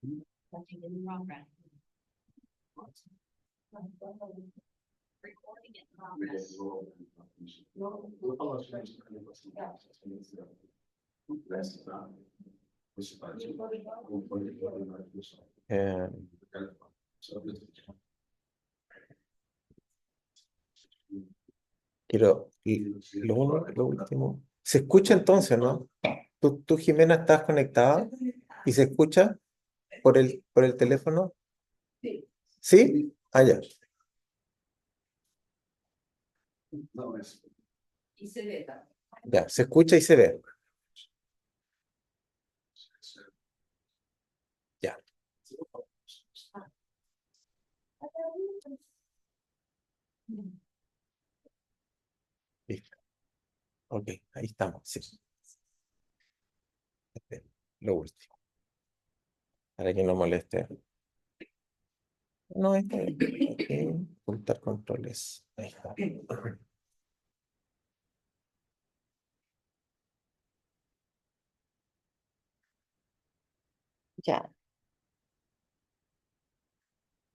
Recording in progress. Recording in progress. Lo último. ¿Se escucha entonces, no? ¿Tú, Jimena, estás conectada? ¿Y se escucha por el teléfono? Sí. ¿Sí? Ah, ya. Y se ve también. Ya, se escucha y se ve. Ya. Listo. Ok, ahí estamos. Sí. Lo último. Para que no moleste. No, está bien. Ok, ocultar controles. Ahí está. Ya.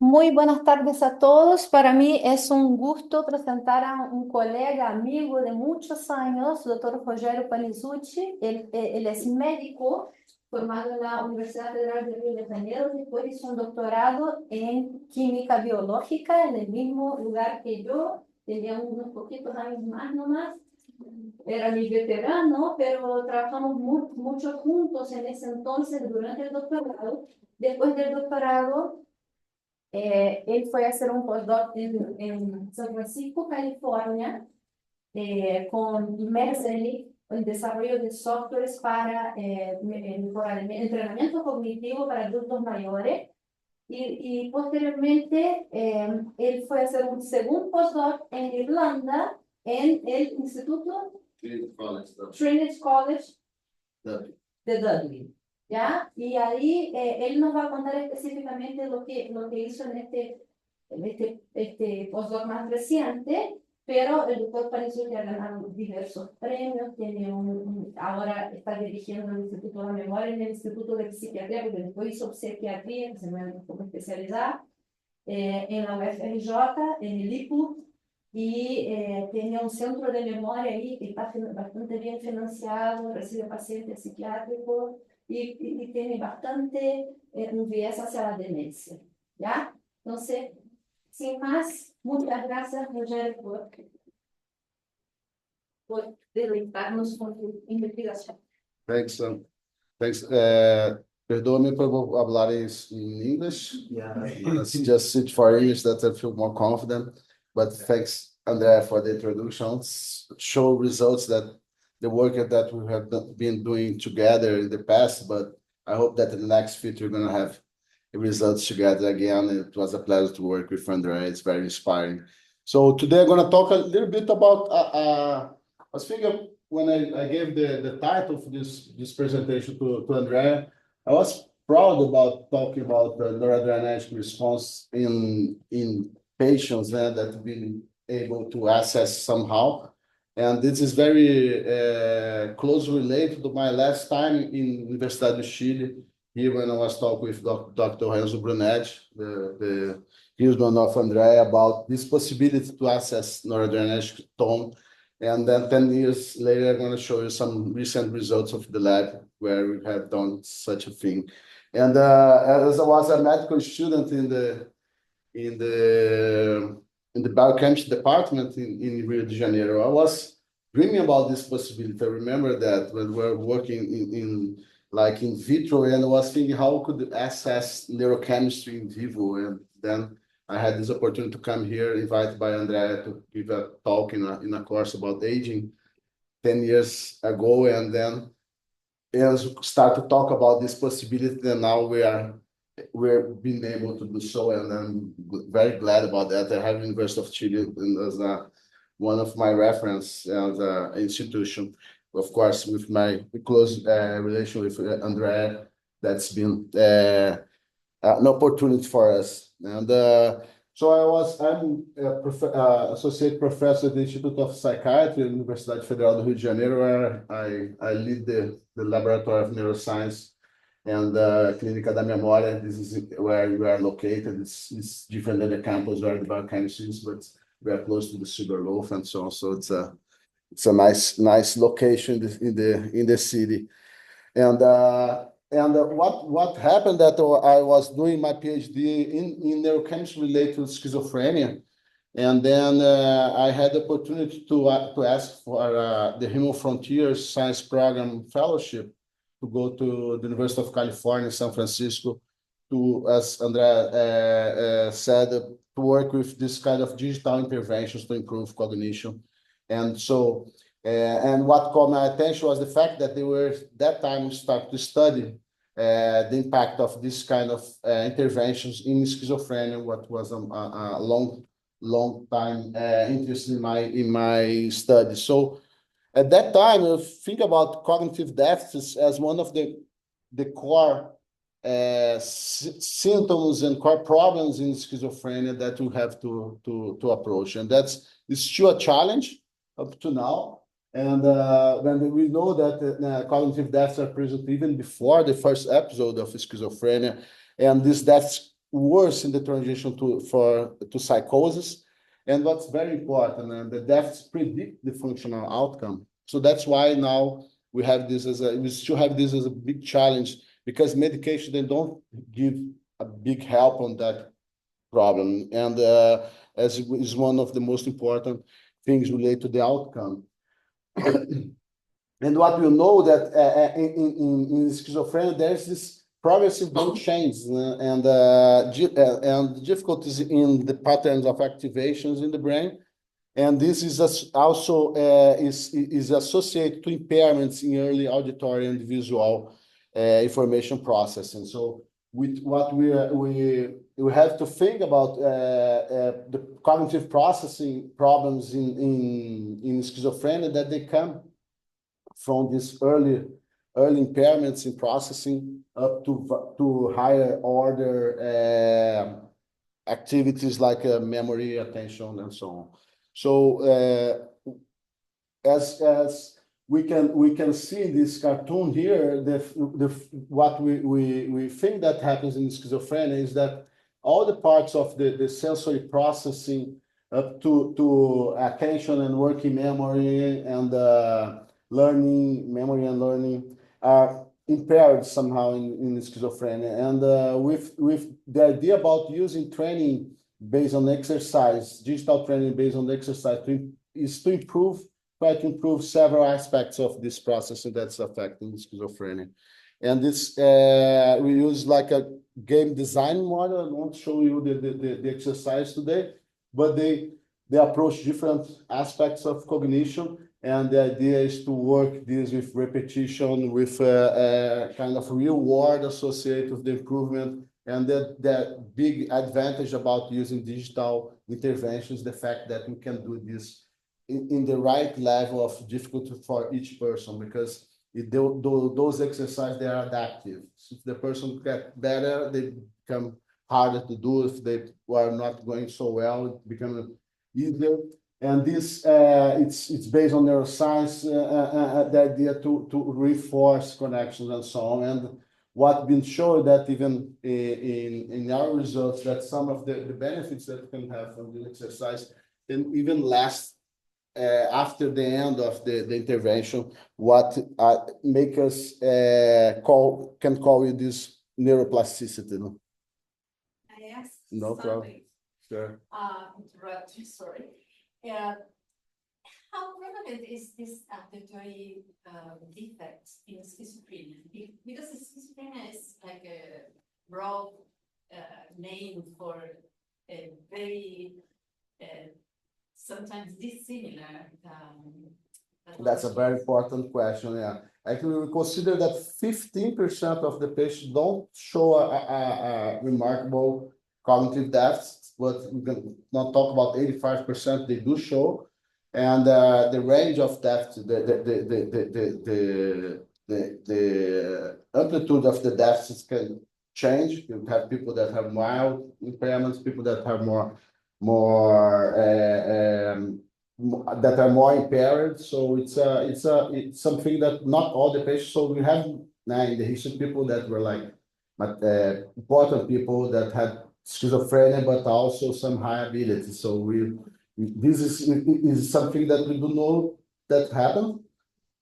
Muy buenas tardes a todos. Para mí es un gusto presentar a un colega, amigo de muchos años, doctor Rogerio Panizzutti. Él es médico formado en la Universidad Federal de Río de Janeiro. Después hizo un doctorado en química biológica en el mismo lugar que yo. Tenía unos poquitos años más nomás. Era mi veterano, pero trabajamos mucho juntos en ese entonces durante el doctorado. Después del doctorado, él fue a hacer un postdoc en San Francisco, California, con Mersley, el desarrollo de softwares para mejorar el entrenamiento cognitivo para adultos mayores. Y posteriormente, él fue a hacer un segundo postdoc en Irlanda, en el Instituto Trinity College de Dublin. ¿Ya? Y ahí él nos va a contar específicamente lo que hizo en este postdoc más reciente, pero el doctor Panizzutti ha ganado diversos premios, ahora está dirigiendo el Instituto de la Memoria en el Instituto de Psiquiatría, porque después hizo psiquiatría, que se me como especialidad, en la UFRJ, en el IPU, y tiene un centro de memoria ahí que está bastante bien financiado, recibe pacientes psiquiátricos y tiene bastante un viés hacia la demencia. ¿Ya? Entonces, sin más, muchas gracias, Rogerio, por deleitarnos con tu investigación. Thanks. Thanks. Perdoa-me por eu falar em English. Yeah. Let's just switch for English that I feel more confident. But thanks, Andrea, for the introductions. Show results that the work that we have been doing together in the past, but I hope that in the next future we're going to have results together again. It was a pleasure to work with Andrea. It's very inspiring. So today I'm going to talk a little bit about, I was thinking when I gave the title for this presentation to Andrea, I was proud about talking about the neuroadrenergic response in patients that have been able to assess somehow. And this is very closely related to my last time in Universidade of Chile, here when I was talking with Dr. Renzo Brunetti, the husband of Andrea, about this possibility to assess neuroadrenergic tone. And then 10 years later, I'm going to show you some recent results of the lab where we have done such a thing. And as I was a medical student in the biochemistry department in Rio de Janeiro, I was dreaming about this possibility. I remember that when we were working in vitro, and I was thinking how could assess neurochemistry in vivo, and then I had this opportunity to come here, invited by Andrea to give a talk in a course about aging 10 years ago, and then start to talk about this possibility, and now we're being able to do so, and I'm very glad about that. I have University of Chile as one of my reference as an institution, of course, with my close relation with Andrea. That's been an opportunity for us. And so I'm associate professor at the Institute of Psychiatry at the Universidade Federal do Rio de Janeiro, where I lead the laboratory of neuroscience and Clínica da Memória. This is where we are located. It's different than the campus where the biochemistry is, but we are close to the Sugarloaf and so on. So it's a nice location in the city. And what happened that I was doing my PhD in neurochemistry related to schizophrenia, and then I had the opportunity to ask for the Human Frontiers Science Program Fellowship to go to the University of California, San Francisco, to, as André said, to work with this kind of digital interventions to improve cognition. And so, and what caught my attention was the fact that they were that time start to study the impact of this kind of interventions in schizophrenia, what was a long time interest in my study. So at that time, I think about cognitive deficits as one of the core symptoms and core problems in schizophrenia that we have to approach, and it's still a challenge up to now. And when we know that cognitive deficits are present even before the first episode of schizophrenia, and this deficits worse in the transition to psychosis. And what's very important, and the deficits predict the functional outcome. So that's why now we still have this as a big challenge, because medication, they don't give a big help on that problem. And as is one of the most important things related to the outcome. And what we know that in schizophrenia, there's this progressive brain change and difficulties in the patterns of activations in the brain. And this is also is associated to impairments in early auditory and visual information processing. So with what we have to think about the cognitive processing problems in schizophrenia, that they come from these early impairments in processing up to higher order activities like memory, attention, and so on. So as we can see in this cartoon here, what we think that happens in schizophrenia is that all the parts of the sensory processing up to attention and working memory and memory and learning are impaired somehow in schizophrenia. And with the idea about using training based on exercise, digital training based on exercise, try to improve several aspects of this process that's affecting schizophrenia. And this we use like a game design model. I won't show you the exercise today, but they approach different aspects of cognition. And the idea is to work this with repetition, with a kind of reward associated with the improvement. And that big advantage about using digital interventions, the fact that we can do this in the right level of difficulty for each person, because those exercises, they are adaptive. So if the person gets better, they become harder to do. If they are not going so well, it becomes easier. And this it's based on neuroscience, the idea to reinforce connections and so on. And what's been shown that even in our results, that some of the benefits that we can have from the exercise can even last after the end of the intervention, what make us call it this neuroplasticity. No? I asked No problem. something, Sure. interrupt you, sorry. How relevant is this auditory defect in schizophrenia? Because schizophrenia is like a broad name for a very sometimes dissimilar. That's a very important question. Yeah, actually, we consider that 15% of the patients don't show a remarkable cognitive deficit, but we can not talk about 85%. They do show, and the range of deficit, the amplitude of the deficits can change. You have people that have mild impairments, people that have that are more impaired. So it's something that not all the patients. So we have in the history, people that were like important people that had schizophrenia, but also some high ability. So this is something that we do know that happened.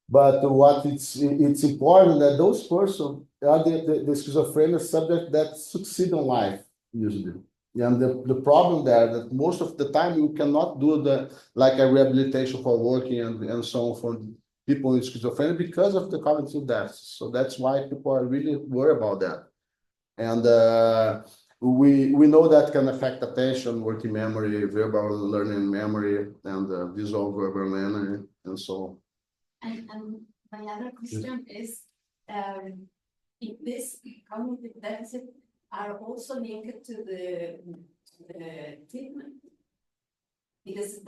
But what it's important that those persons are the schizophrenia subject that succeed in life usually. And the problem there that most of the time you cannot do like a rehabilitation for working and so on for people with schizophrenia because of the cognitive deficits. So that's why people are really worried about that. And we know that can affect attention, working memory, verbal learning memory, and visual verbal learning, and so on. And my other question is, if this cognitive deficit are also linked to the treatment, because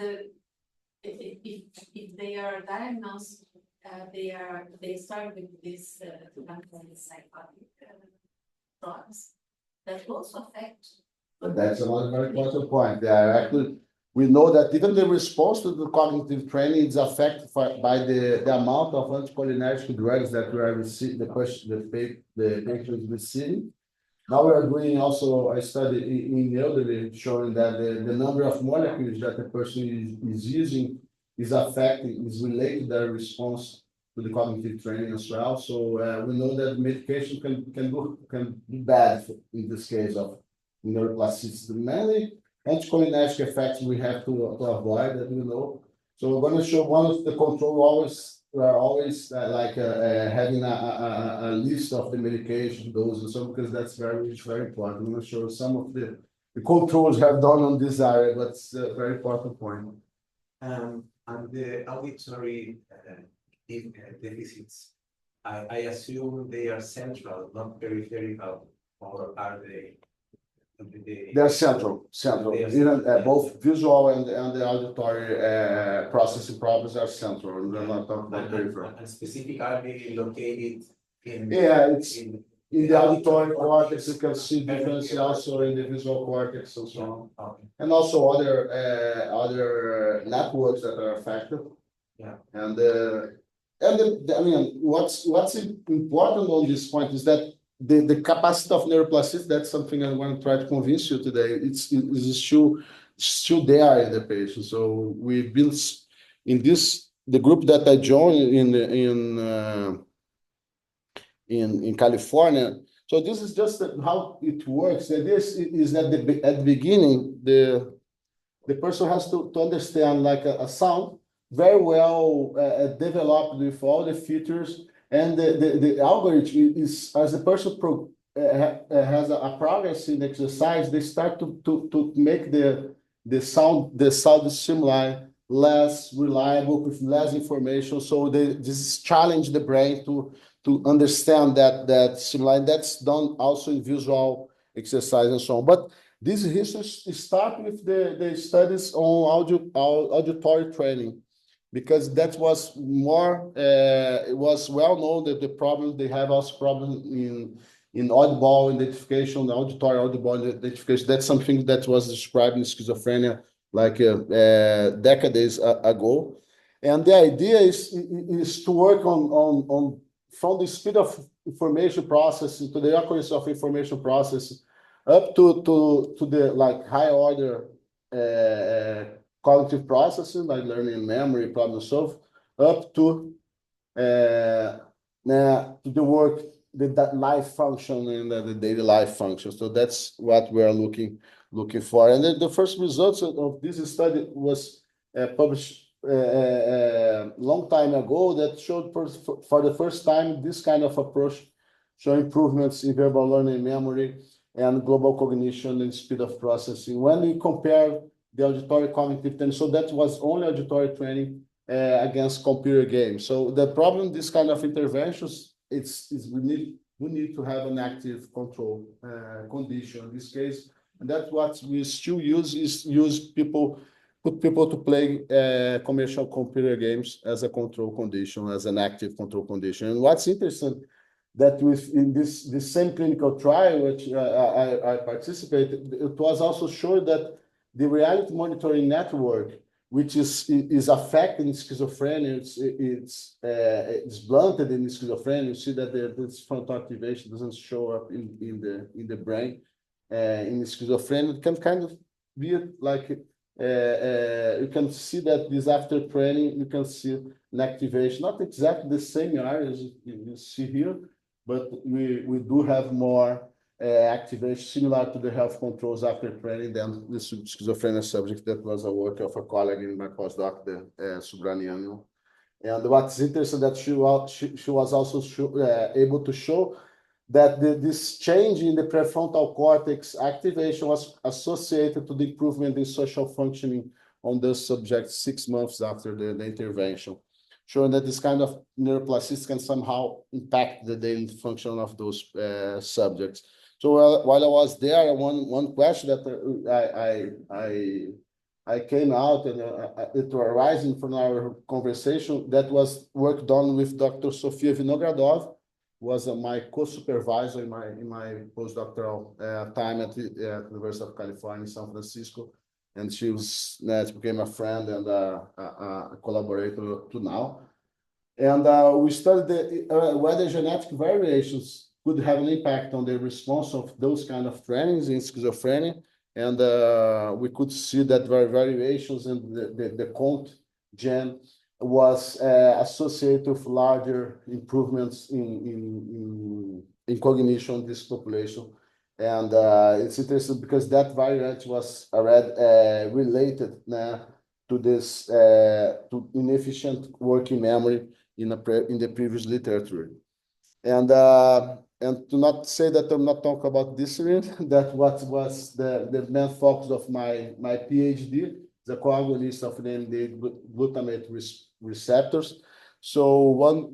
if they are diagnosed, they start with this psychotic drugs that also affect. But that's another very important point. They are actually. We know that even the response to the cognitive training is affected by the amount of anticholinergic drugs that we are receiving, the patient is receiving. Now we are doing also a study in elderly showing that the number of molecules that the person is using is related to their response to the cognitive training as well. So we know that medication can be bad in this case of neuroplasticity. Mainly anticholinergic effects we have to avoid, that we know. So we're going to show one of the control we are always having a list of the medication doses, so because that's very important. I'm going to show some of the controls have done on this area, but it's a very important point. And the auditory deficits, I assume they are central, not peripheral, or are they? They're central. Both visual and the auditory processing problems are central. We're not talking about peripheral. And specifically located in. It's in the auditory cortex. You can see difference also in the visual cortex and so on. Okay. And also other networks that are affected. Yeah. And I mean, what's important on this point is that the capacity of neuroplasticity, that's something I want to try to convince you today. It's still there in the patient. So we built in the group that I joined in California. So this is just how it works. And this is that at the beginning, the person has to understand like a sound very well developed with all the features. And the algorithm is, as the person has a progress in exercise, they start to make the sound stimuli less reliable with less information. So this challenge the brain to understand that stimuli. That's done also in visual exercise and so on. But this research start with the studies on auditory training, because that was more, it was well known that the problem, they have also problems in audible identification, auditory audible identification. That's something that was described in schizophrenia like decades ago. And the idea is to work on from the speed of information processing to the accuracy of information processing up to the like high order cognitive processing, like learning, memory, problem solve, up to the work, the life function and the daily life function. So that's what we are looking for. And then the first results of this study was published a long time ago, that showed for the first time this kind of approach show improvements in verbal learning, memory, and global cognition and speed of processing when we compare the auditory cognitive training. So that was only auditory training against computer games. So the problem, this kind of interventions, we need to have an active control condition in this case. And that's what we still put people to play commercial computer games as a control condition, as an active control condition. And what's interesting, that in this same clinical trial, which I participated, it was also shown that the reality monitoring network which is affecting schizophrenia. It's blunted in schizophrenia. You see that this frontal activation doesn't show up in the brain. In schizophrenia, it can kind of be like you can see that this after training, you can see an activation, not exactly the same areas you see here, but we do have more activation similar to the health controls after training than the schizophrenia subject that was a work of a colleague in my postdoc, the Subraniano. And what's interesting that she was also able to show that this change in the prefrontal cortex activation was associated to the improvement in social functioning on the subject 6 months after the intervention, showing that this kind of neuroplasticity can somehow impact the daily function of those subjects. So while I was there, one question that I came out and it arising from our conversation, that was work done with Dr. Sofia Vinogradov, was my co-supervisor in my postdoctoral time at the University of California in San Francisco, and she became a friend and a collaborator to now. And we studied whether genetic variations could have an impact on the response of those kind of trainings in schizophrenia. And we could see that variations in the CONT gene was associated with larger improvements in cognition in this population. And it's interesting because that variant was already related to this to inefficient working memory in the previous literature. And to not say that I'm not talking about discipline, that what was the main focus of my PhD, the co-agonist of the glutamate receptors. So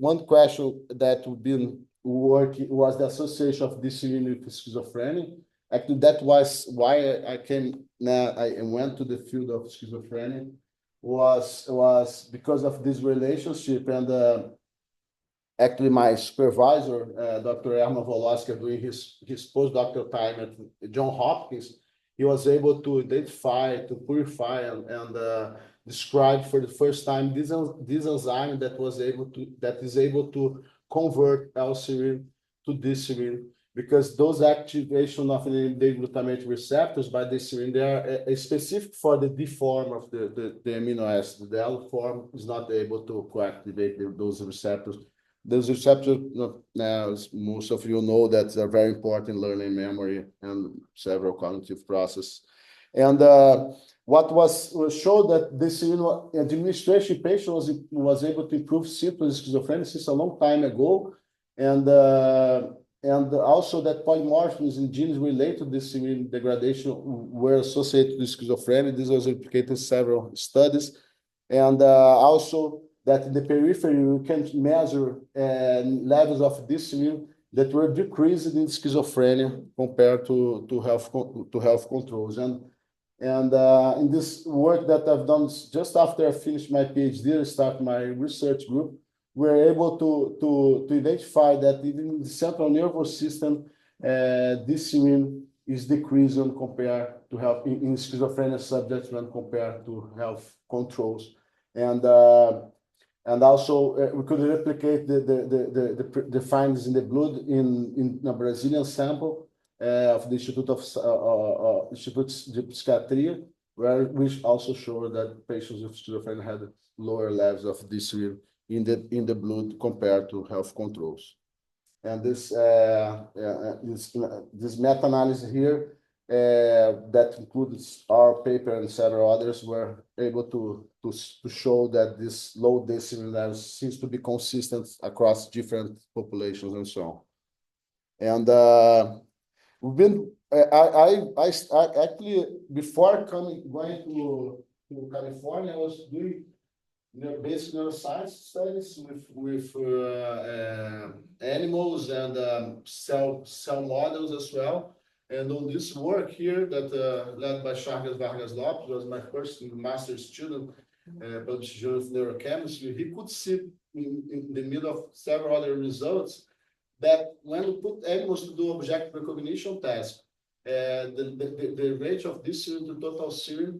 one question that we've been working was the association of discipline with schizophrenia. Actually, that was why I came now. I went to the field of schizophrenia was because of this relationship. And actually, my supervisor, Dr. Herman Woloska, doing his postdoctoral time at Johns Hopkins, he was able to identify, to purify, and describe for the first time this enzyme that is able to convert L-serine to D-serine, because those activation of the glutamate receptors by D-serine, they are specific for the D form of the amino acid. The L form is not able to co-activate those receptors. Those receptors, as most of you know, that are very important in learning, memory, and several cognitive processes. And what was showed that this administration patient was able to improve symptoms of schizophrenia since a long time ago, and also that polymorphisms in genes related to this immune degradation were associated with schizophrenia. This was replicated in several studies, and also that in the periphery you can measure levels of dystrophin that were decreased in schizophrenia compared to health controls. And in this work that I've done just after I finished my PhD, I started my research group, we're able to identify that even in the central nervous system, dystrophin is decreasing compared to health in schizophrenia subjects when compared to health controls. And also we could replicate the findings in the blood in a Brazilian sample of the Institute de Psiquiatria, which also showed that patients with schizophrenia had lower levels of dystrophin in the blood compared to health controls. And this meta-analysis here that includes our paper and several others were able to show that this low dystrophin levels seems to be consistent across different populations and so on. And we've been I actually before going to California, I was doing basic neuroscience studies with animals and cell models as well. And on this work here that led by Chagas Vargas Lopes, was my first master's student, published journal of neurochemistry, he could see in the middle of several other results that when we put animals to do object recognition tasks, the rate of this serum to total serum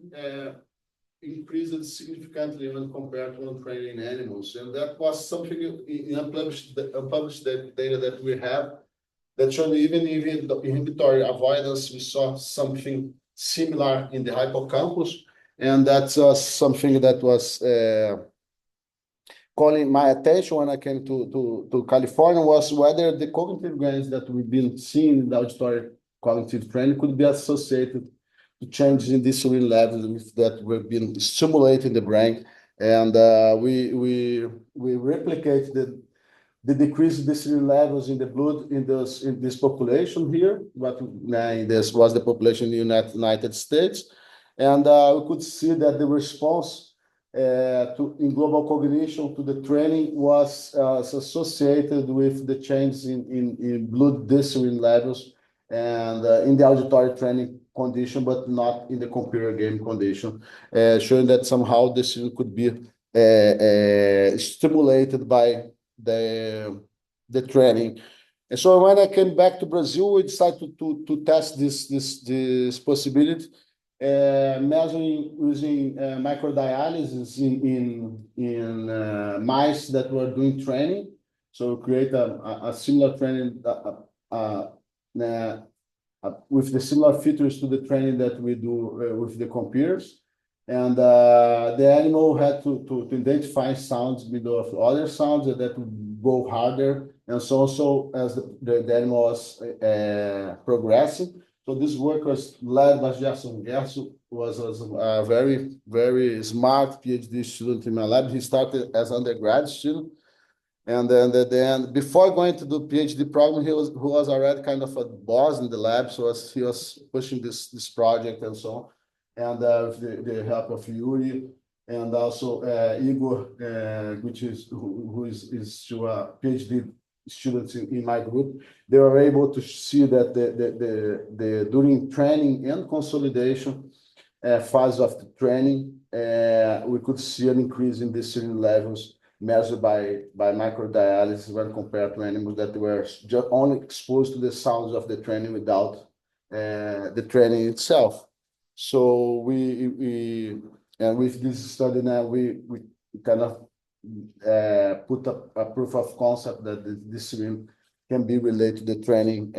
increased significantly when compared to untrained animals. And that was something in unpublished data that we have that showed even in the inhibitory avoidance, we saw something similar in the hippocampus. And that's something that was calling my attention when I came to California was whether the cognitive gains that we've been seeing in the auditory cognitive training could be associated to changes in the serine levels that we've been stimulating the brain. And we replicate the decrease in the serine levels in the blood in this population here. What this was the population in the United States. And we could see that the response in global cognition to the training was associated with the changes in blood serine levels and in the auditory training condition, but not in the computer game condition, showing that somehow the serine could be stimulated by the training. And so when I came back to Brazil, we decided to test this possibility, measuring using microdialysis in mice that were doing training. So create a similar training with the similar features to the training that we do with the computers. And the animal had to identify sounds middle of other sounds that would go harder. And so as the animal was progressing. So this work was led by Gerson Gerson, was a very, very smart PhD student in my lab. He started as undergrad student. And then before going to the PhD program, he was already kind of a boss in the lab. So he was pushing this project and so on. And with the help of Yuri and also Igor, who is to a PhD students in my group, they were able to see that the during training and consolidation phase of the training, we could see an increase in the serine levels measured by microdialysis when compared to animals that were just only exposed to the sounds of the training without the training itself. So and with this study now, we kind of put a proof of concept that this serine can be related to the training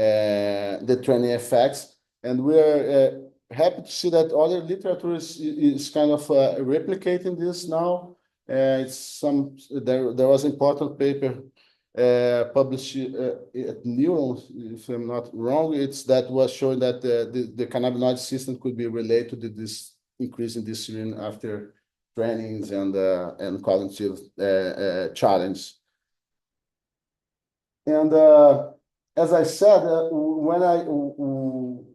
effects. And we are happy to see that other literature is kind of replicating this now. There was an important paper published at Neurons, if I'm not wrong. That was showing that the cannabinoid system could be related to this increase in this serine after trainings and cognitive challenge. And as I said, when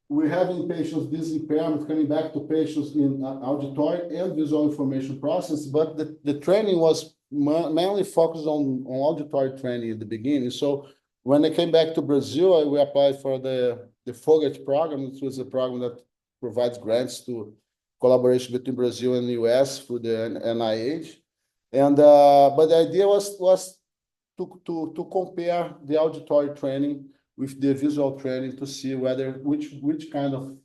we have in patients this impairment coming back to patients in auditory and visual information process, but the training was mainly focused on auditory training at the beginning. So when I came back to Brazil, we applied for the FOGET program, which was a program that provides grants to collaboration between Brazil and the US through the NIH. And but the idea was to compare the auditory training with the visual training to see whether which kind of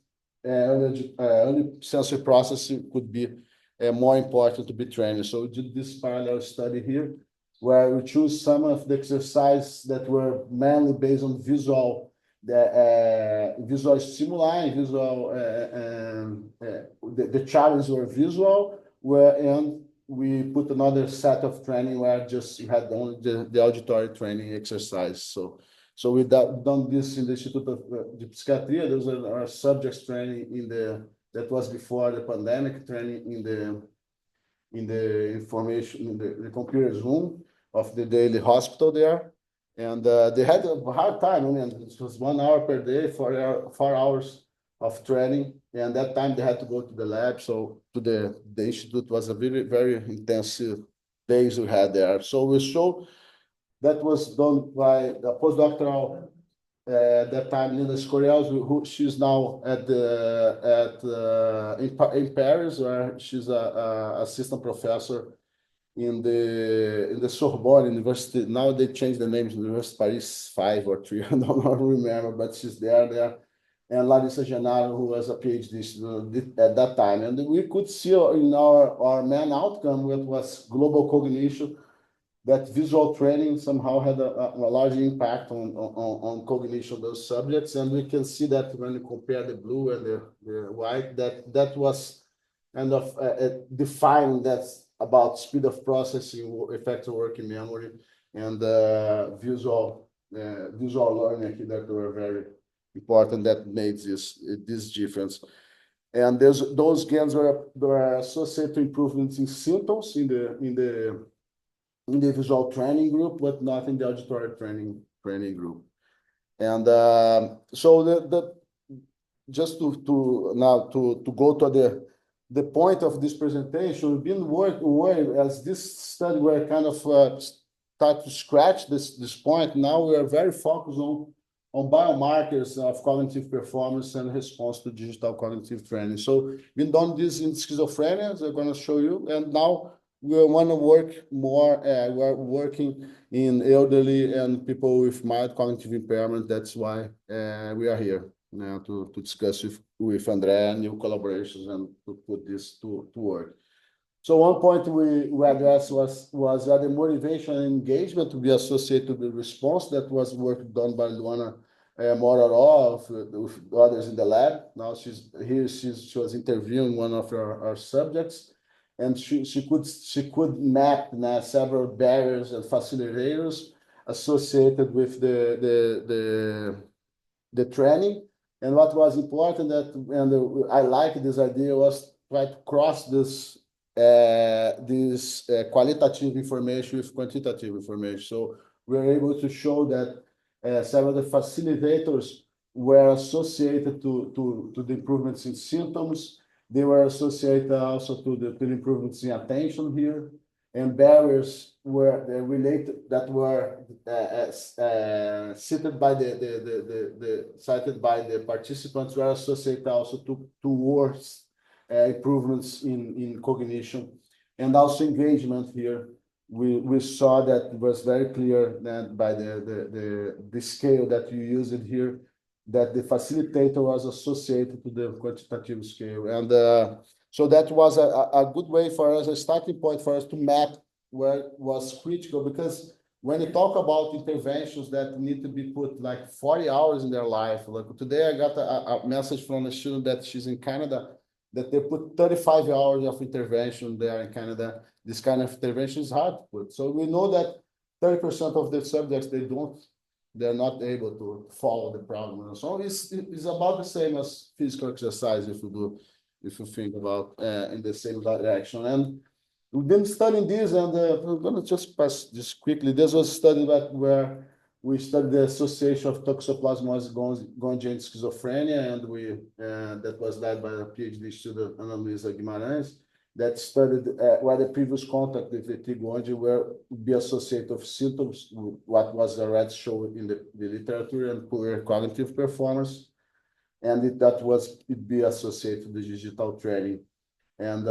early sensory processing could be more important to be trained. So we did this parallel study here, where we choose some of the exercises that were mainly based on visual stimuli, the challenges were visual, and we put another set of training where just you had only the auditory training exercise. So we've done this in the Institute of Psychiatry. Those are our subjects training that was before the pandemic, training in the information, in the computer's room of the daily hospital there. And they had a hard time. I mean, it was 1 hour per day, 4 hours of training. And that time they had to go to the lab. So to the institute was a very, very intensive days we had there. So we showed that was done by the postdoctoral at that time, Linda Scoriels, who she's now in Paris, where she's a assistant professor in the Sorbonne University. Now they changed the name to University Paris 5 or 3. I don't remember, but she's there. and Larissa Genaro, who was a PhD student at that time. And we could see in our main outcome, which was global cognition, that visual training somehow had a large impact on cognition of those subjects. And we can see that when you compare the blue and the white, that was kind of defined that's about speed of processing, effective working memory, and visual learning that were very important, that made this difference. And those gains were associated to improvements in symptoms in the visual training group, but not in the auditory training group. And so just to go to the point of this presentation, we've been working as this study were kind of start to scratch this point. Now we are very focused on biomarkers of cognitive performance and response to digital cognitive training. So we've done this in schizophrenia, as I'm going to show you, and now we want to work more. We're working in elderly and people with mild cognitive impairment. That's why we are here now to discuss with Andrea new collaborations and to put this to work. So one point we addressed was the motivation and engagement to be associated with the response. That was work done by Luana Moraró with others in the lab. Now she was interviewing one of our subjects, and she could map several barriers and facilitators associated with the training. And what was important I like this idea, was try to cross this qualitative information with quantitative information. So we were able to show that several of the facilitators were associated to the improvements in symptoms. They were associated also to the improvements in attention here, and barriers were related that were cited by the participants were associated also towards improvements in cognition, and also engagement here. We saw that it was very clear that by the scale that you used here, that the facilitator was associated to the quantitative scale. And so that was a good way for us, a starting point for us to map where was critical, because when you talk about interventions that need to be put like 40 hours in their life, like today I got a message from a student that she's in Canada, that they put 35 hours of intervention there in Canada. This kind of intervention is hard to put. So we know that 30% of the subjects, they're not able to follow the program. And so it's about the same as physical exercise if you think about in the same direction. And we've been studying this, and we're going to just pass this quickly. This was a study where we studied the association of toxoplasmosis gondii and schizophrenia, and that was led by a PhD student, Ana Luisa Guimarães, that studied where the previous contact with the T. gondii would be associated with symptoms, what was already shown in the literature, and poor cognitive performance, and it'd be associated with the digital training. And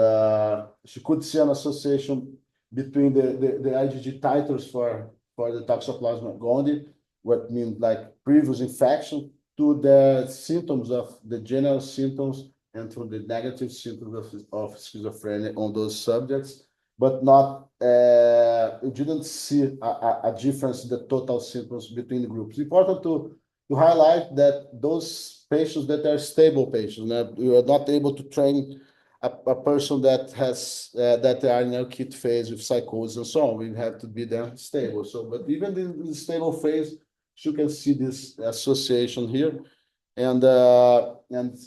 she could see an association between the IgG titers for the Toxoplasma gondii, what means like previous infection, to the symptoms of the general symptoms and to the negative symptoms of schizophrenia on those subjects, but not, you didn't see a difference in the total symptoms between the groups. Important to highlight that those patients that are stable patients, that we are not able to train a person that has that are in acute phase with psychosis and so on. We have to be there stable. So, but even in the stable phase, you can see this association here, and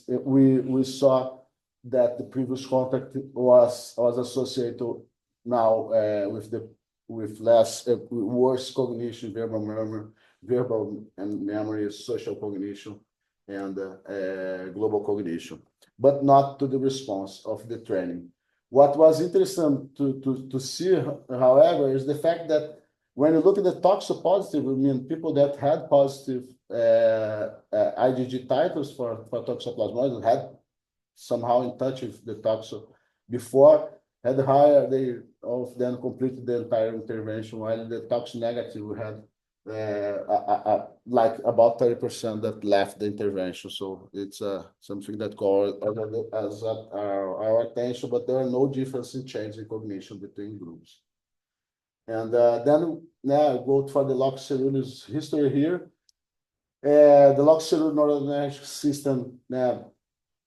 we saw that the previous contact was associated now with less worse cognition, verbal and memory, social cognition, and global cognition, but not to the response of the training. What was interesting to see, however, is the fact that when you look at the toxopositive, I mean, people that had positive IgG titers for toxoplasmosis, had somehow in touch with the toxo before, had higher, they of them completed the entire intervention, while the tox negative had like about 30% that left the intervention. So it's something that calls our attention, but there are no difference in change in cognition between groups. And then now go for the locus ceruleus history here. The locus ceruleus noradrenergic system,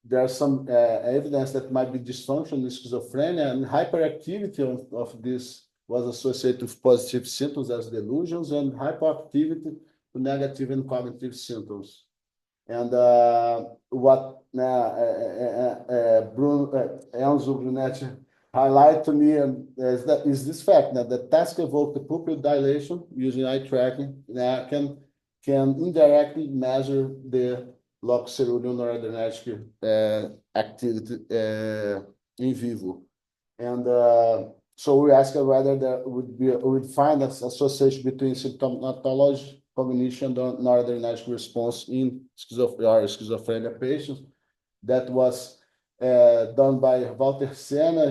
there's some evidence that might be dysfunction in schizophrenia, and hyperactivity of this was associated with positive symptoms as delusions, and hypoactivity to negative and cognitive symptoms. And what Enzo Brunetti highlighted to me is this fact that the task evoked the pupil dilation using eye tracking can indirectly measure the locus ceruleus noradrenergic activity in vivo. And so we asked whether there would find an association between symptomatology, cognition, and noradrenergic response in schizophrenia patients. That was done by Walter Senna.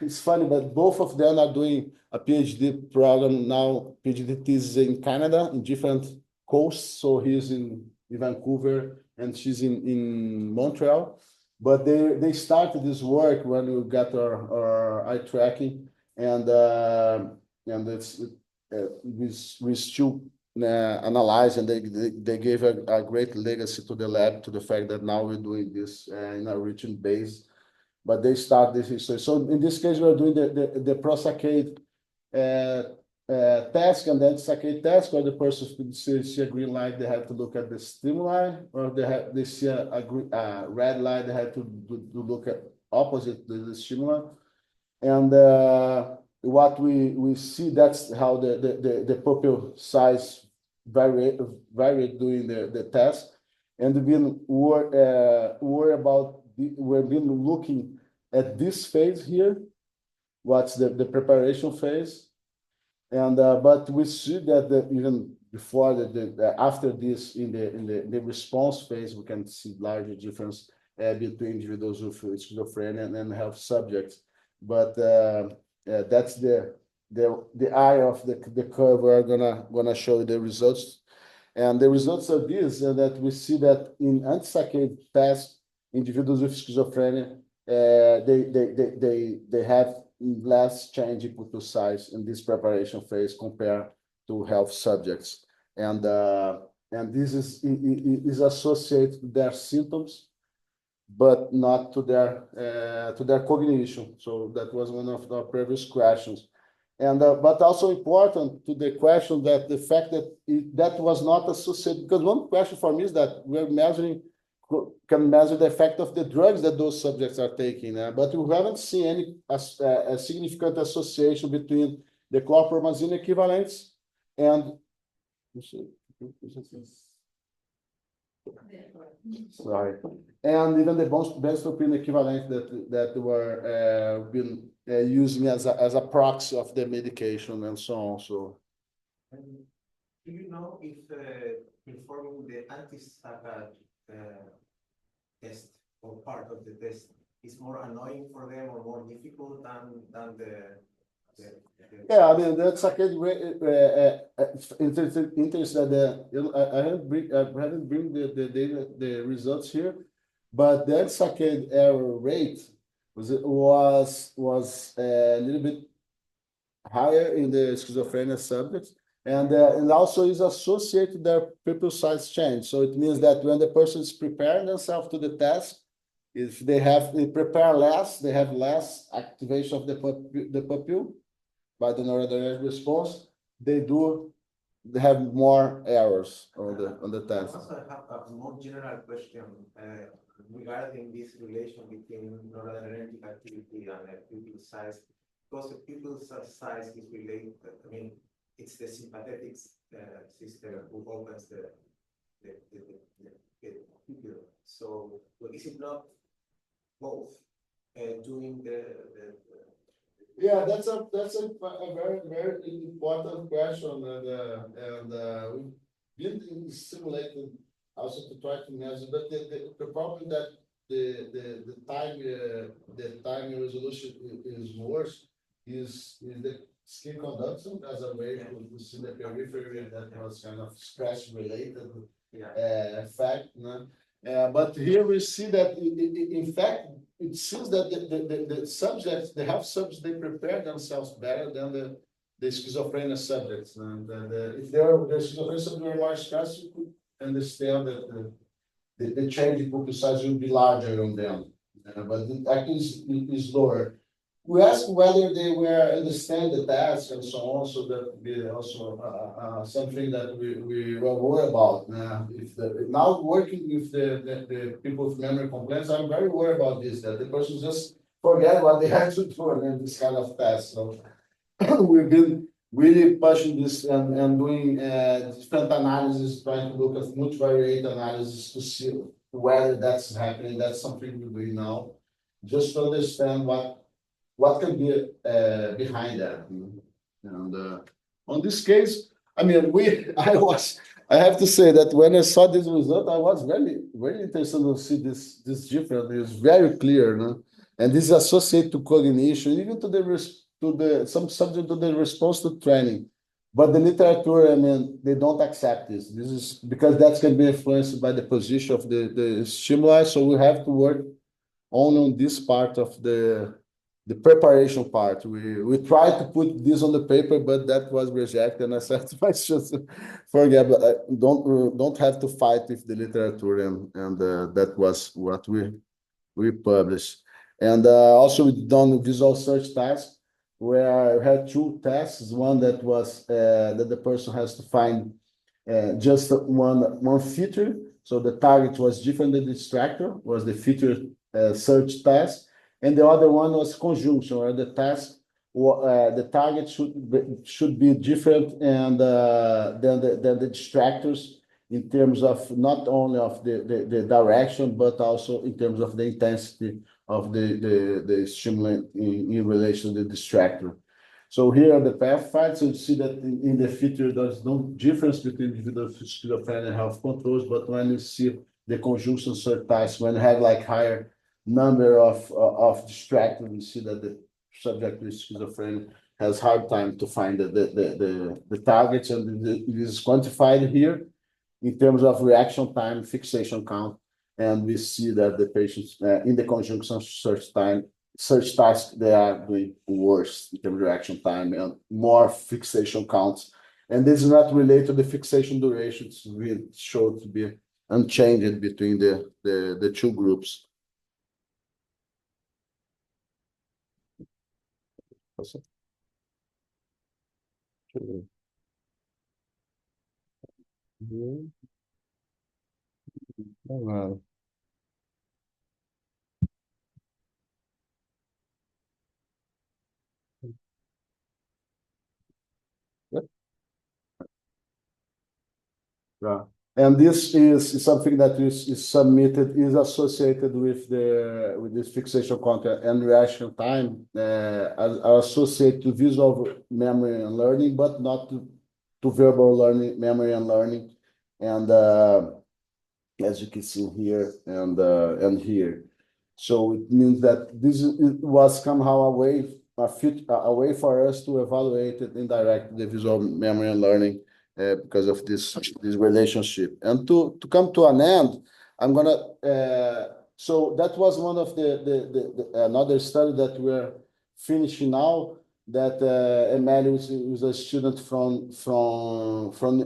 It's funny, but both of them are doing a PhD program now, PhD thesis in Canada, in different coasts. So he's in Vancouver and she's in Montreal. But they started this work when we got our eye tracking, and we still analyze, and they gave a great legacy to the lab, to the fact that now we're doing this in a routine base. But they start this history. So in this case, we're doing the pro-saccade task, and then saccade task, where the person could see a green light, they have to look at the stimuli, or they see a red light, they have to look at opposite the stimuli. And what we see, that's how the pupil size varied during the test. And we've been we've been looking at this phase here, what's the preparation phase. And but we see that even before after this, in the response phase, we can see larger difference between individuals with schizophrenia and health subjects. But that's the eye of the curve. We're gonna show you the results, and the results of this that we see that in anti-saccade test, individuals with schizophrenia, they have less change in pupil size in this preparation phase compared to health subjects, and this is associated with their symptoms, but not to their cognition. So that was one of the previous questions, and but also important to the question that the fact that that was not associated, because one question for me is that we're can measure the effect of the drugs that those subjects are taking, but we haven't seen any a significant association between the chlorpromazine equivalents and sorry, and even the benztropine equivalent that were been using as a proxy of the medication and so on. So, do you know if performing the anti-saccade test or part of the test is more annoying for them or more difficult than the yeah, I mean that's a good interesting that I haven't bring the data, the results here, but the saccade error rate was a little bit higher in the schizophrenia subjects, and also is associated with their pupil size change. So it means that when the person is preparing themselves to the test, if they prepare less, they have less activation of the pupil by the noradrenergic response. They have more errors on the test. I also have a more general question regarding this relation between noradrenergic activity and pupil size. Because the pupil size is related, I mean, it's the sympathetic system who opens the pupil. So is it not both doing the yeah, that's a very, very important question, and we've been simulating also to try to measure, but the problem that the time resolution is worse is skin conduction as a way to see the periphery that was kind of stress related Yeah. fact. No? But here we see that in fact, it seems that the subjects, the health subjects, they prepare themselves better than the schizophrenia subjects. And if the schizophrenia subjects were more stressed, you could understand that the change in pupil size will be larger on them. But it actually is lower. We asked whether they were understand the task and so on, so that would be also something that we were worried about. If now working with the people with memory complaints, I'm very worried about this, that the person just forget what they have to do in this kind of task. So we've been really pushing this and doing different analysis, trying to look at multivariate analysis to see whether that's happening. That's something we're doing now, just to understand what can be behind that. And on this case, I mean, I have to say that when I saw this result, I was very, very interested to see this difference. It's very clear, no? And this is associated to cognition, even to some subject to the response to training. But the literature, I mean, they don't accept this. This is because that can be influenced by the position of the stimuli. So we have to work only on this part of the preparation part. We tried to put this on the paper, but that was rejected. And I said to my students, forget, but don't have to fight with the literature, and that was what we published. And also we done visual search task, where I had two tasks. One that was that the person has to find just one feature. So the target was different than the distractor, was the feature search task. And the other one was conjunction, where the task, the target should be different and than the distractors in terms of not only of the direction, but also in terms of the intensity of the stimulant in relation to the distractor. So here are the pathfinder. So you see that in the feature, there's no difference between individual schizophrenia and health controls, but when you see the conjunction search task, when you have like higher number of distractors, you see that the subject with schizophrenia has hard time to find the targets, and it is quantified here in terms of reaction time, fixation count, and we see that the patients in the conjunction search task, they are doing worse in terms of reaction time and more fixation counts. And this is not related to the fixation duration. It's really showed to be unchanged between the two groups. Yeah. And this is something that is submitted, is associated with this fixation content and reaction time, are associated to visual memory and learning, but not to verbal learning, memory and learning. And as you can see here and here. So it means that it was somehow a way for us to evaluate it indirectly, the visual memory and learning, because of this relationship. And to come to an end, I'm gonna. So that was one of the another study that we're finishing now. That Emmanuel is a student from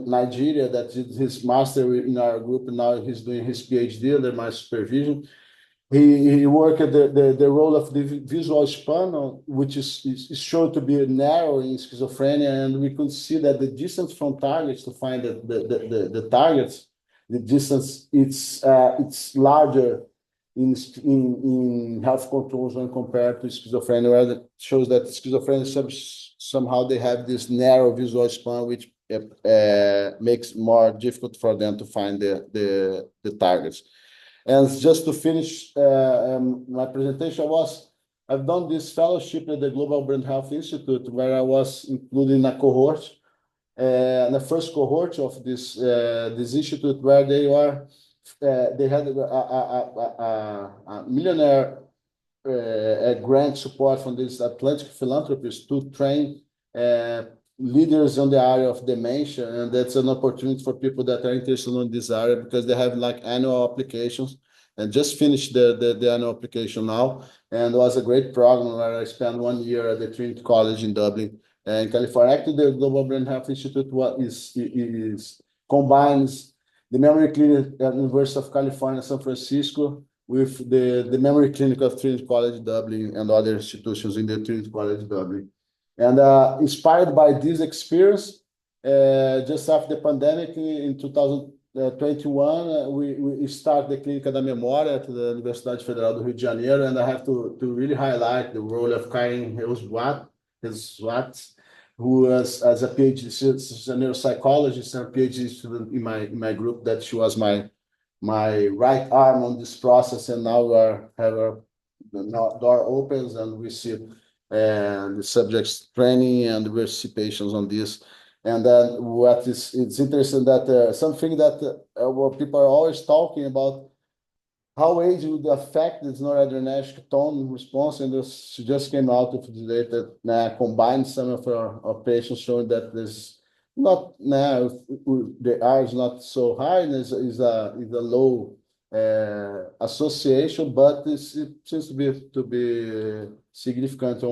Nigeria that did his master in our group, and now he's doing his PhD under my supervision. He worked at the role of the visual span, which is shown to be narrow in schizophrenia, and we could see that the distance from targets to find the targets, the distance it's larger in health controls when compared to schizophrenia, where it shows that schizophrenia somehow they have this narrow visual span, which makes more difficult for them to find the targets. And just to finish my presentation, I've done this fellowship at the Global Brain Health Institute, where I was included in a cohort, the first cohort of this institute, where they had a millionaire grant support from this Atlantic philanthropist to train leaders on the area of dementia, and that's an opportunity for people that are interested in this area because they have like annual applications and just finished the annual application now. And it was a great program where I spent 1 year at the Trinity College in Dublin, in California. Actually, the Global Brain Health Institute is combines the memory clinic at University of California, San Francisco, with the memory clinic of Trinity College Dublin and other institutions in the Trinity College Dublin. And inspired by this experience, just after the pandemic in 2021, we started the Clínica da Memória at the Universidade Federal do Rio de Janeiro, and I have to really highlight the role of Karen Heswat, who was as a PhD, she's a neuropsychologist and a PhD student in my group, that she was my right arm on this process, and now the door opens and we see the subjects training and we see patients on this. And then it's interesting that something that what people are always talking about, how age would affect this noradrenergic tone response, and she just came out with the data that combined some of our patients showing that there's not now the R is not so high, and is a low association, but it seems to be significant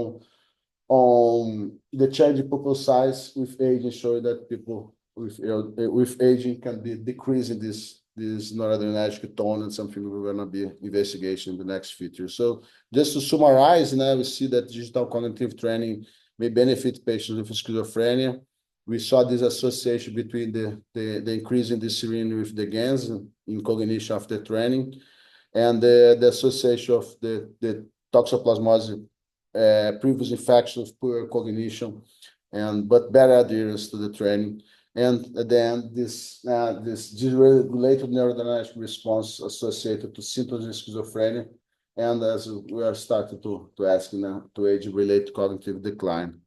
on the change in pupil size with aging, showing that people with aging can be decreasing this noradrenergic tone, and something we're going to be investigating in the next future. So just to summarize, now we see that digital cognitive training may benefit patients with schizophrenia. We saw this association between the increase in the serine with the gains in cognition after training, and the association of the toxoplasmosis, previous infection of poor cognition, but better adherence to the training. And then this dysregulated neurodynamic response associated to symptoms of schizophrenia, and as we are starting to ask now, to age-related cognitive decline.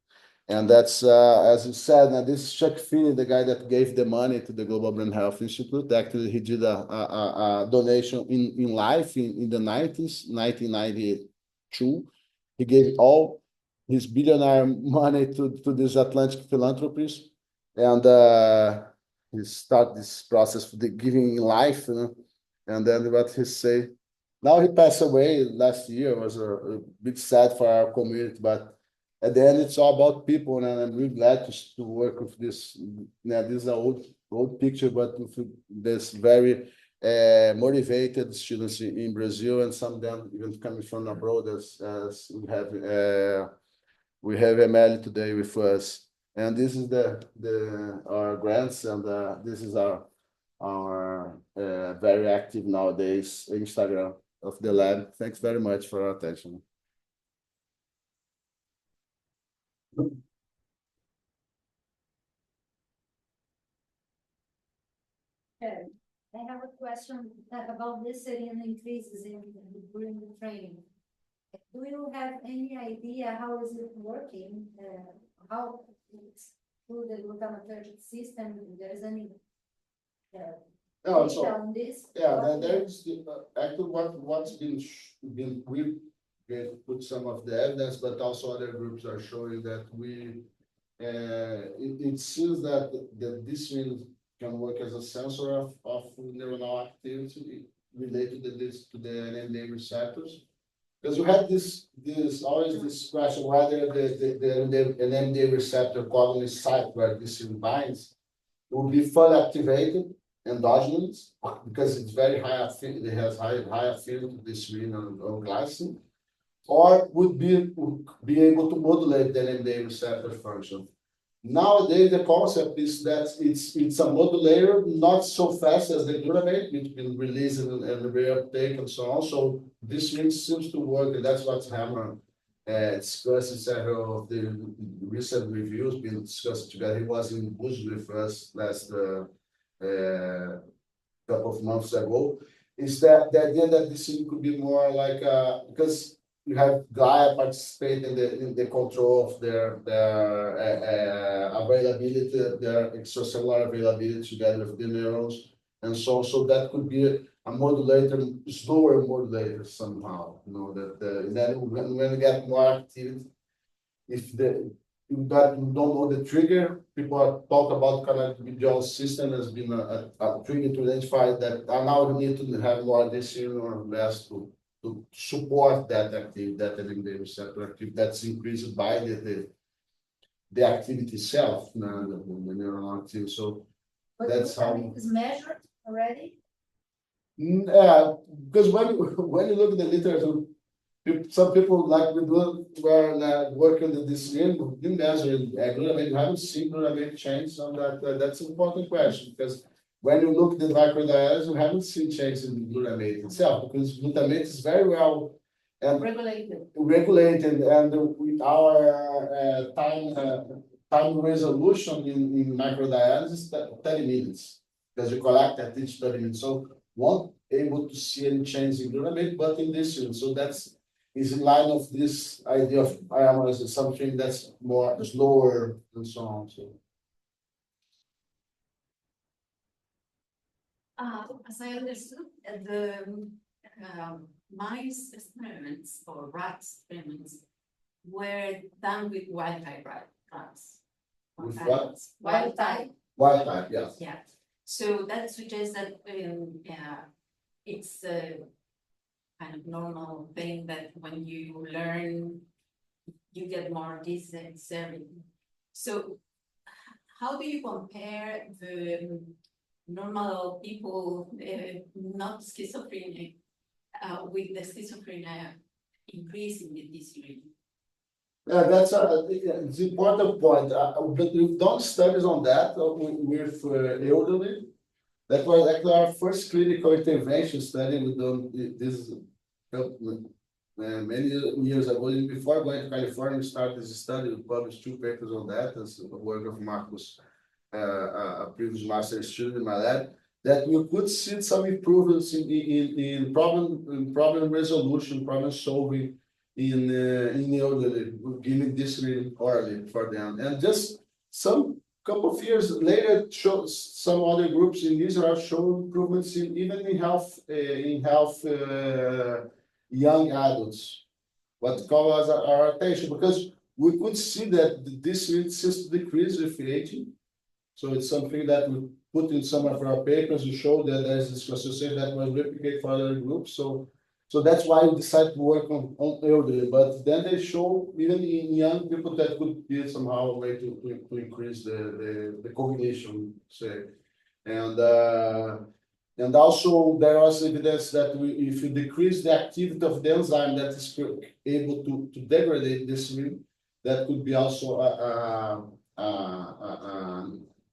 And that's, as you said, now this is Chuck Finney, the guy that gave the money to the Global Brain Health Institute. Actually, he did a donation in life in the 90s, 1992. He gave all his billionaire money to these Atlantic philanthropies, and he started this process for the giving life, and then what he say. Now he passed away last year. It was a bit sad for our community, but at the end, it's all about people, and I'm really glad to work with this. Now, this is an old picture, but with this very motivated students in Brazil, and some of them even coming from abroad, as we have Emily today with us. And this is our grants, and this is our very active nowadays Instagram of the lab. Thanks very much for your attention. Okay. I have a question about this serine increases during the training. Do you have any idea how is it working? How it's through the glutamatergic system? If there's any data on this? Yeah, there's actually what's been we put some of the evidence, but also other groups are showing that it seems that this can work as a sensor of neuronal activity related to the NMDA receptors. Because you have always this question whether the NMDA receptor cognate site where this binds will be fully activated endogenous, because it's very high affinity, it has high affinity to the serine or glycine, or would be able to modulate the NMDA receptor function. Nowadays, the concept is that it's a modulator, not so fast as the glutamate, which been released and reuptake and so on. So this seems to work, and that's what's Hammer discussed in several of the recent reviews being discussed together. He was in Bush with us last couple of months ago. Is that the idea that this could be more like because you have Gaia participate in the control of their availability, their extracellular availability together with the neurons, and so that could be a modulator, slower modulator somehow. You know that and then when we get more activity, if that we don't know the trigger. People are talk about cannabidiol system as being a trigger to identify that now we need to have more addition or less to support that activity, that eliminate receptor activity that's increased by the activity itself, the neuronal activity. So that's how it's measured already. yeah, because when you look at the literature, some people like we do were working in this field, we didn't measure glutamate. We haven't seen glutamate change on that. That's an important question because when you look at the microdialysis, we haven't seen change in glutamate itself because glutamate is very well regulated, and with our time resolution in microdialysis, 30 minutes because you collect at each 30 minutes. So won't able to see any change in glutamate, but in this one, so that's is in line of this idea of IMRs is something that's more slower and so on. So as I understood, the mice experiments or rat experiments were done with wild type rats. with what? Wild type. Wild type, yes. Yeah. So that suggests that it's a kind of normal thing that when you learn, you get more dexterity. So how do you compare the normal people, not schizophrenic, with the schizophrenia increasing in this region? Yeah, that's it's an important point. But we've done studies on that with elderly. That was actually our first clinical intervention study. We done this many years ago. Before going to California, we started this study. We published 2 papers on that. As the work of Marcus, a previous master student in my lab. That we could see some improvements in problem resolution, problem solving in elderly, giving this really orally for them, and just some couple of years later, some other groups in Israel show improvements even in health young adults. What caught our attention because we could see that this rate seems to decrease with aging. So it's something that we put in some of our papers to show that there's this association that will replicate for other groups. So that's why we decided to work on elderly. But then they show even in young people that could be somehow a way to increase the cognition, say. And also there was evidence that if you decrease the activity of the enzyme that is able to degrade this ring, that could be also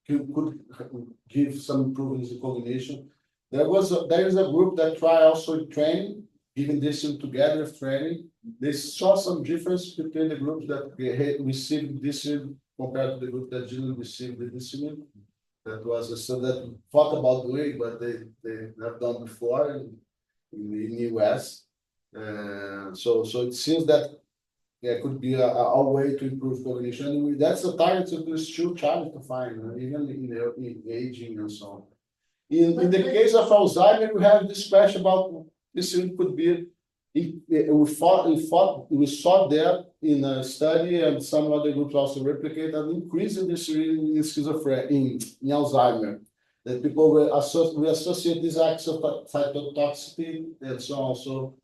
could give some improvements in cognition. There is a group that try also training, giving this together with training. They saw some difference between the groups that received this compared to the group that didn't receive the discipline. That was a study that we thought about doing, but they have done before in the US. So it seems that there could be a way to improve cognition. And that's a target that is still challenge to find, even in aging and so on. In the case of Alzheimer, we have this question about this could be. We saw that in a study, and some other groups also replicate an increase in this in schizophrenia in Alzheimer. That people will associate these acts of cytotoxicity and so on. So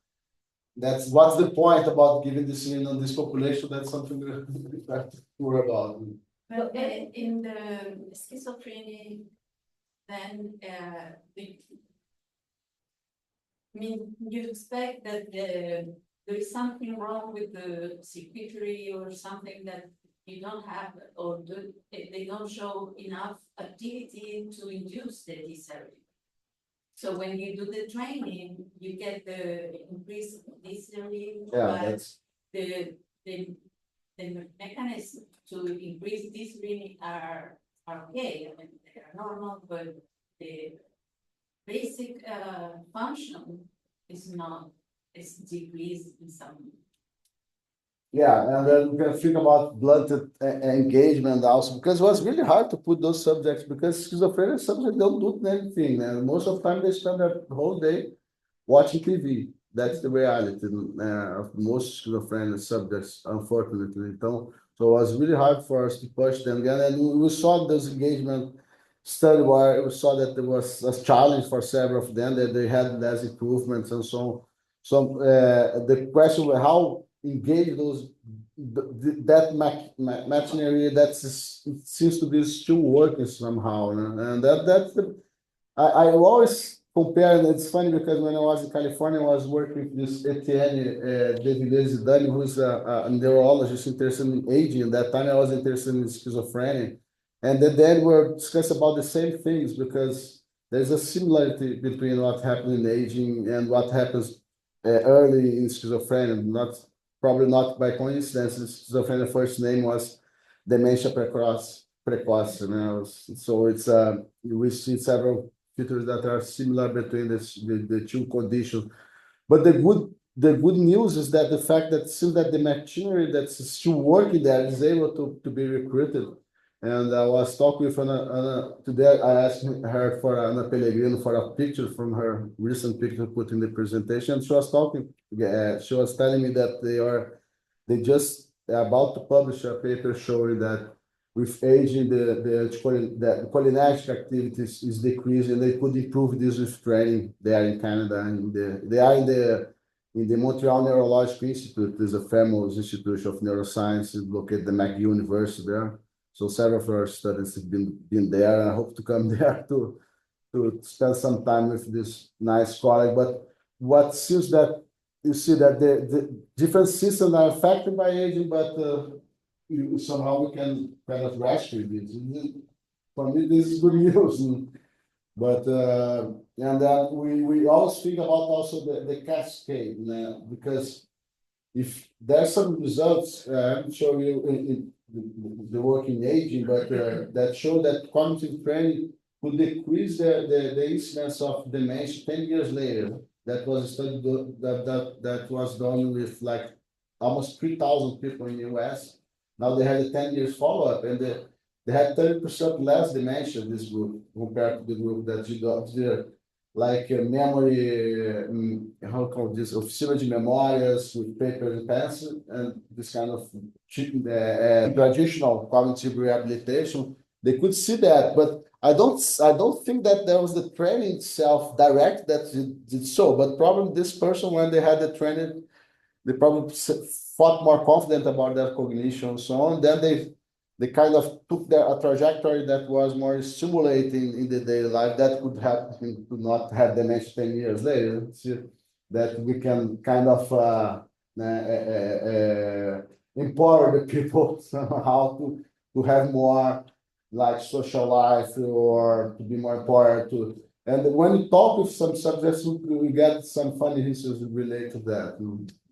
that's what's the point about giving this in this population. That's something we have to worry about. Well, in the schizophrenia, then I mean, you expect that there is something wrong with the circuitry or something that you don't have, or they don't show enough activity to induce the dysphoria. So when you do the training, you get the increased dysphoria, but the mechanisms to increase dysphoria are okay. I mean, they are normal, but the basic function is not, is decreased in some. Yeah, and then we can think about blood engagement also, because it was really hard to put those subjects, because schizophrenia subjects don't do anything, and most of the time they spend the whole day watching TV. That's the reality of most schizophrenia subjects, unfortunately. So So it was really hard for us to push them again. And we saw those engagement study where we saw that there was a challenge for several of them, that they had less improvements and so on. So the question was how engage those that machinery that seems to be still working somehow, and that's the I always compare, and it's funny because when I was in California, I was working with this Etienne Zidane, who's a neurologist interested in aging. At that time, I was interested in schizophrenia. And then we were discussing about the same things because there's a similarity between what happens in aging and what happens early in schizophrenia. Probably not by coincidence. Schizophrenia first name was dementia precoce. So it's we see several features that are similar between the two conditions. But the good news is that the fact that still that the machinery that's still working there is able to be recruited. And I was talking with Ana today. I asked her for Ana Pellegrino for a picture from her recent picture put in the presentation. She was talking. She was telling me that they just about to publish a paper showing that with aging, the cholinergic activities is decreasing. They could improve this with training there in Canada, and they are in the Montreal Neurological Institute. There's a famous institute of neuroscience located at the McGill University there. So several of our students have been there, and I hope to come there to spend some time with this nice colleague. But what seems that you see that the different systems are affected by aging, but somehow we can kind of rescue this. For me, this is good news. But and that we always think about also the cascade, because if there's some results, I'm sure you in the work in aging, but that show that cognitive training could decrease the incidence of dementia 10 years later. That was a study that was done with like almost 3,000 people in the US. Now they had a 10 years follow-up, and they had 30% less dementia, this group, compared to the group that did like memory, how called this, oficina de memórias with paper and pencil, and this kind of traditional cognitive rehabilitation. They could see that, but I don't think that there was the training itself direct that did so. But probably this person, when they had the training, they probably felt more confident about their cognition and so on. Then they kind of took a trajectory that was more stimulating in the daily life that could help him to not have dementia 10 years later. So that we can kind of empower the people somehow to have more like social life or to be more empowered to. And when you talk with some subjects, we get some funny histories related to that.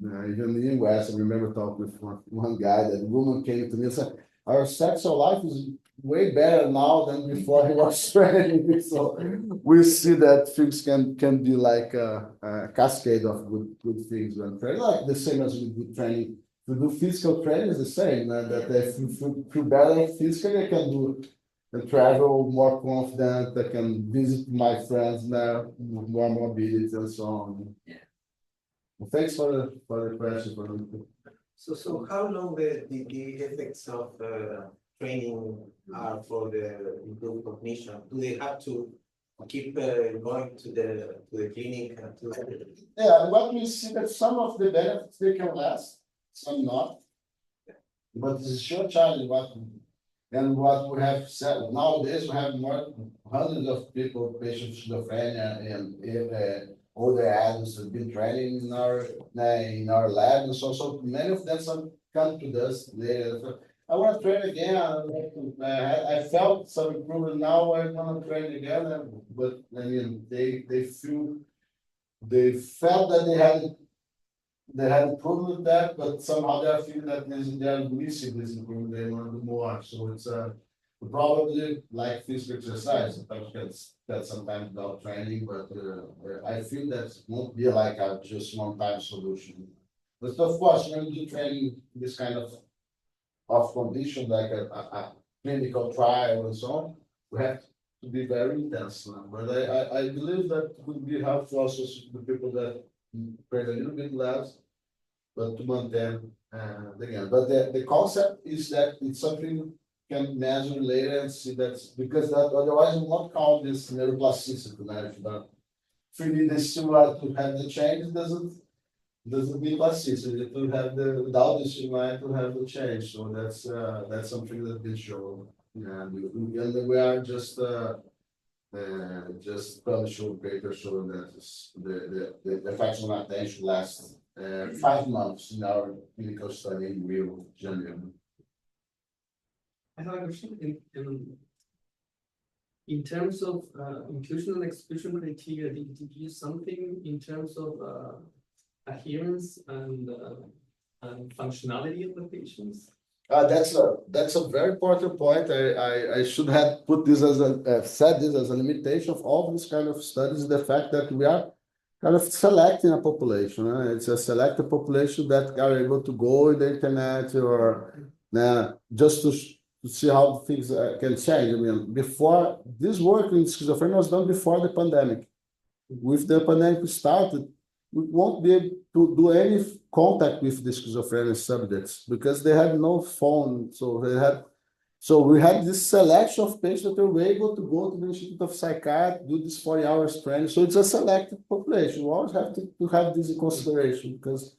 Even in the US, I remember talking with one guy, that woman came to me and said, our sexual life is way better now than before he was training. So we see that things can be like a cascade of good things when training, like the same as with good training. To do physical training is the same, that if you feel better physically, I can do and travel more confident. I can visit my friends now, more mobility and so on. Yeah. Well, thanks for the question. So how long the effects of training are for the improved cognition? Do they have to keep going to the clinic and to? Yeah, what we see that some of the benefits they can last, some not. But it's a short challenge. What we have said nowadays, we have more hundreds of people, patients with schizophrenia and older adults have been training in our lab, and so many of them come to us later. So, I want to train again. I felt some improvement now. I want to train again, but I mean they felt that they had improvement that, but somehow they are feeling that they're missing this improvement. They want to do more. So it's probably like physical exercise. Sometimes you can spend some time without training, but I feel that won't be like a just one-time solution. But of course, when you do training this kind of condition, like a clinical trial and so on, we have to be very intense. But I believe that would be helpful also to the people that train a little bit less, but to maintain again. But the concept is that it's something you can measure later and see that because that otherwise you won't call this neuroplasticity, but 3D is similar to have the change doesn't mean plasticity. To have the without the stimuli to have the change. So that's something that's been shown. And we are just publishing paper showing that the effects on attention last 5 months in our clinical study in Rio de Janeiro. I have a question in terms of inclusion and exclusion criteria. Did you use something in terms of adherence and functionality of the patients? That's a very important point. I should have put this as said this as a limitation of all these kind of studies. The fact that we are kind of selecting a population. It's a selected population that are able to go in the internet or just to see how things can change. I mean, before this work in schizophrenia was done before the pandemic. With the pandemic started, we won't be able to do any contact with the schizophrenia subjects because they had no phone. So we had this selection of patients that were able to go to the Institute of Psychiatry, do this 40 hours training. So it's a selected population. We always have to have this in consideration because,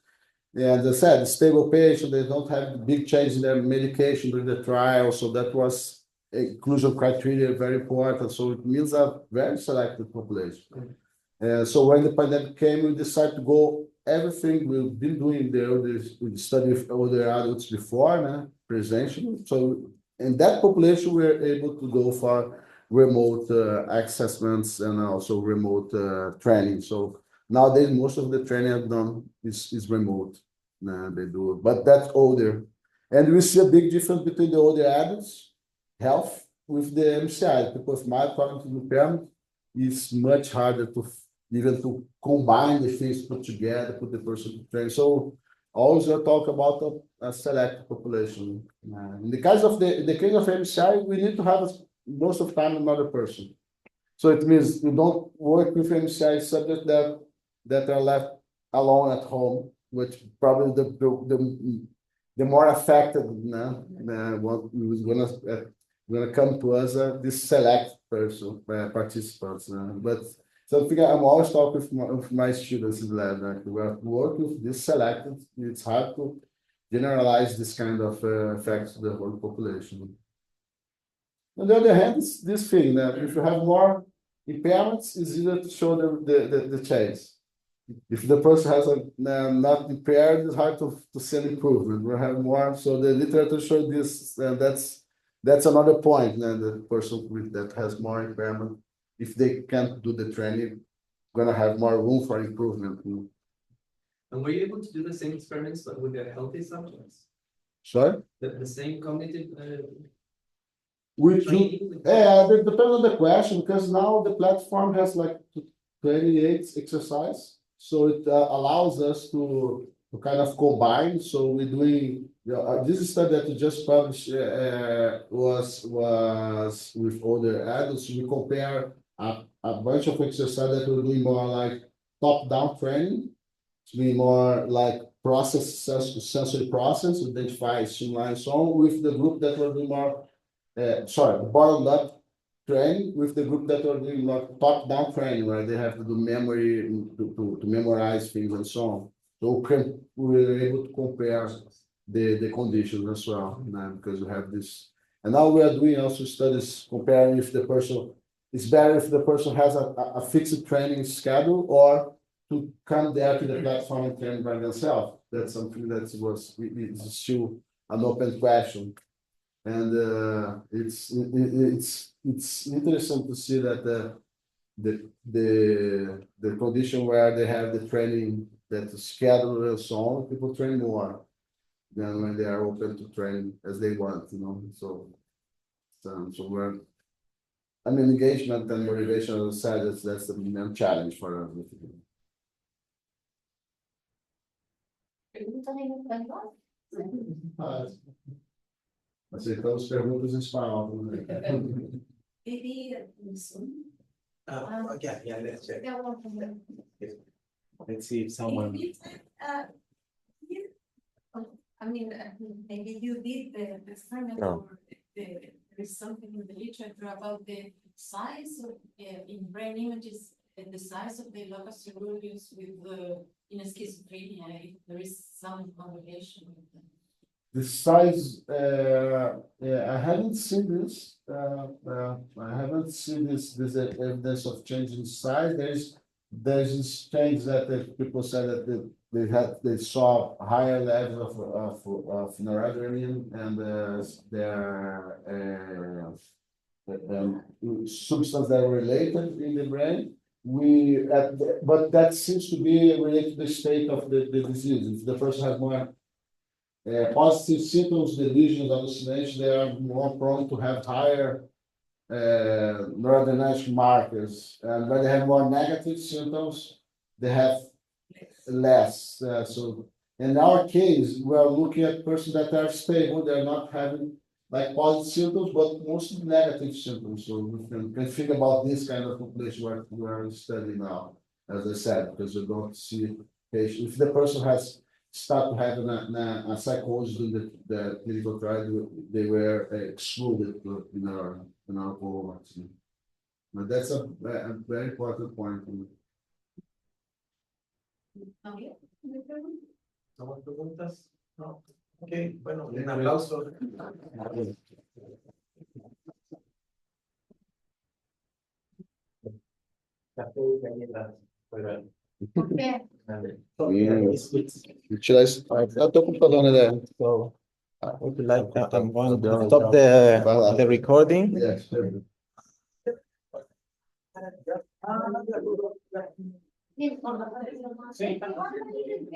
as I said, stable patients, they don't have big change in their medication during the trial. So that was inclusion criteria very important. So it means a very selected population. So when the pandemic came, we decided to go everything we've been doing there. We studied with older adults before, presentation. So in that population, we were able to go for remote assessments and also remote training. So nowadays, most of the training I've done is remote. They do, but that's older. And we see a big difference between the older adults, health, with the MCI. People with mild cognitive impairment, it's much harder to even to combine the things, put together, put the person to train. So always we talk about a select population. In the case of MCI, we need to have most of the time another person. So it means you don't work with MCI subjects that are left alone at home, which probably the more affected. What is gonna come to us this select person participants. But something I'm always talking with my students in the lab. We work with this selected. It's hard to generalize this kind of effects to the whole population. On the other hand, it's this thing that if you have more impairments, it's easier to show the change. If the person has not impaired, it's hard to see an improvement. We have more, so the literature shows this, and that's another point. The person that has more impairment, if they can't do the training, gonna have more room for improvement. And were you able to do the same experiments but with the healthy subjects? Sorry? The same cognitive Training? Yeah, it depends on the question because now the platform has like 28 exercise, so it allows us to kind of combine. So we're doing this study that we just published was with older adults. We compare a bunch of exercise that we're doing more like top-down training, to be more like sensory process, identify stimuli and so on, with the group that we're doing more, bottom-up training with the group that are doing like top-down training, where they have to do memory to memorize things and so on. So we're able to compare the conditions as well, because we have this. And now we are doing also studies comparing if the person, it's better if the person has a fixed training schedule or to come there to the platform and train by themselves. That's something that is still an open question. And it's interesting to see that the condition where they have the training that is scheduled and so on, people train more than when they are open to train as they want, So we're, engagement and motivation on the side, that's the main challenge for us. Pergunta nenhuma para nós? Aceitamos perguntas em espanhol. Maybe Yeah, let's check. there was Let's see if someone. here I mean, maybe you did the experiment No. or there is something in the literature about the size of, in brain images, the size of the locus coeruleus with the, in schizophrenia, if there is some correlation with them. The size, I haven't seen this, I haven't seen this evidence of change in size. There's this change that people said that they saw higher levels of noradrenaline and their substance that are related in the brain. But that seems to be related to the state of the disease. If the person has more positive symptoms, delusions, hallucinations, they are more prone to have higher neurodegenerative markers. And when they have more negative symptoms, they have less. So in our case, we are looking at persons that are stable, they're not having like positive symptoms, but mostly negative symptoms. So we can think about this kind of population where we are studying now, as I said, because you don't see patients. If the person has started having a psychosis in the clinical trial, they were excluded in our cohort. But that's a very important point. Okay. ¿No más preguntas? No. Ok, bueno, un aplauso. Café y galletas. Fuera. Okay. Eu tô computando, né? So, would you like, I'm going to stop the recording. Yes. Sí.